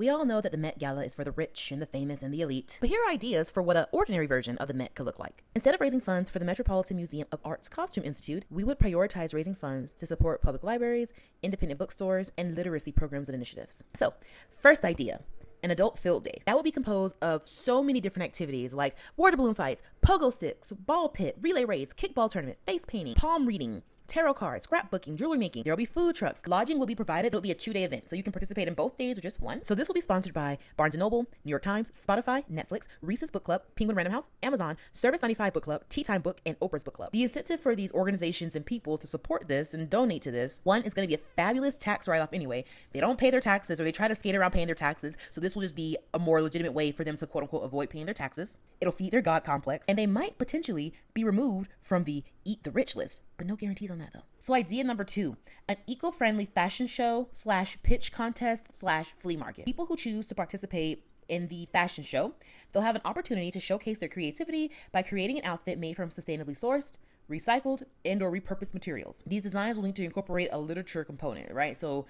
We all know that the Met Gala is for the rich and the famous and the elite, but here are ideas for what an ordinary version of the Met could look like. Instead of raising funds for the Metropolitan Museum of Art's Costume Institute, we would prioritize raising funds to support public libraries, independent bookstores, and literacy programs and initiatives. So, first idea. An adult field day. That will be composed of so many different activities like water balloon fights, pogo sticks, ball pit, relay race, kickball tournament, face painting, palm reading, tarot cards, scrapbooking, jewelry making. There will be food trucks. Lodging will be provided. It'll be a 2-day event, so you can participate in both days or just one. So this will be sponsored by Barnes & Noble, New York Times, Spotify, Netflix, Reese's Book Club, Penguin Random House, Amazon, Service 95 Book Club, Tea Time Book, and Oprah's Book Club. The incentive for these organizations and people to support this and donate to this, one, is going to be a fabulous tax write-off anyway. They don't pay their taxes, or they try to skate around paying their taxes, so this will just be a more legitimate way for them to quote-unquote avoid paying their taxes. It'll feed their God complex, and they might potentially be removed from the Eat the Rich list, but no guarantees on that though. So idea number 2, an eco-friendly fashion show / pitch contest / flea market. People who choose to participate in the fashion show, they'll have an opportunity to showcase their creativity by creating an outfit made from sustainably sourced, recycled, and or repurposed materials. These designs will need to incorporate a literature component, right? So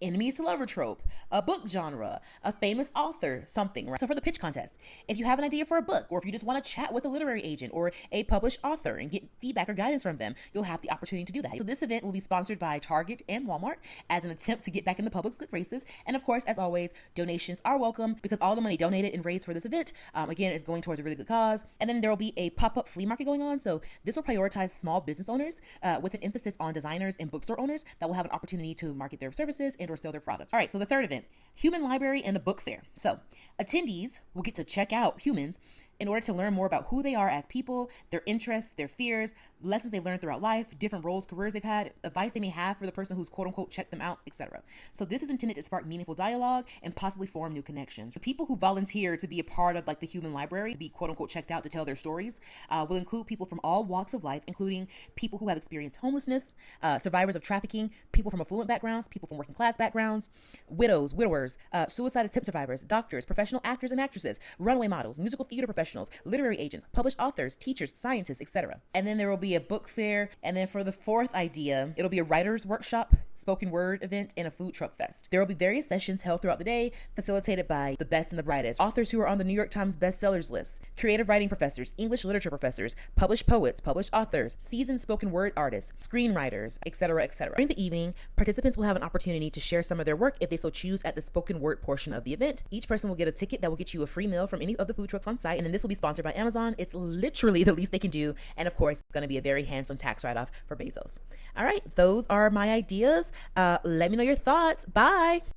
enemies to lover trope, a book genre, a famous author, something, right? So for the pitch contest, if you have an idea for a book, or if you just want to chat with a literary agent or a published author and get feedback or guidance from them, you'll have the opportunity to do that. So this event will be sponsored by Target and Walmart as an attempt to get back in the public's good graces. And of course, as always, donations are welcome because all the money donated and raised for this event, again, is going towards a really good cause. And then there will be a pop-up flea market going on. So this will prioritize small business owners with an emphasis on designers and bookstore owners that will have an opportunity to market their services and or sell their products. All right, so the third event, human library and a book fair. So attendees will get to check out humans in order to learn more about who they are as people, their interests, their fears, lessons they've learned throughout life, different roles, careers they've had, advice they may have for the person who's quote unquote checked them out, etc. So this is intended to spark meaningful dialogue and possibly form new connections. The people who volunteer to be a part of like the human library, to be quote unquote checked out to tell their stories, will include people from all walks of life, including people who have experienced homelessness, survivors of trafficking, people from affluent backgrounds, people from working class backgrounds, widows, widowers, suicide attempt survivors, doctors, professional actors and actresses, runway models, musical theater professionals, literary agents, published authors, teachers, scientists, etc. And then there will be a book fair. And then for the fourth idea, it'll be a writer's workshop, spoken word event, and a food truck fest. There will be various sessions held throughout the day, facilitated by the best and the brightest, authors who are on the New York Times bestsellers list, creative writing professors, English literature professors, published poets, published authors, seasoned spoken word artists, screenwriters, etc., etc. During the evening, participants will have an opportunity to share some of their work if they so choose at the spoken word portion of the event. Each person will get a ticket that will get you a free meal from any of the food trucks on site, and then this will be sponsored by Amazon. It's literally the least they can do, and of course, it's going to be a very handsome tax write-off for Bezos. All right, those are my ideas. Let me know your thoughts. Bye.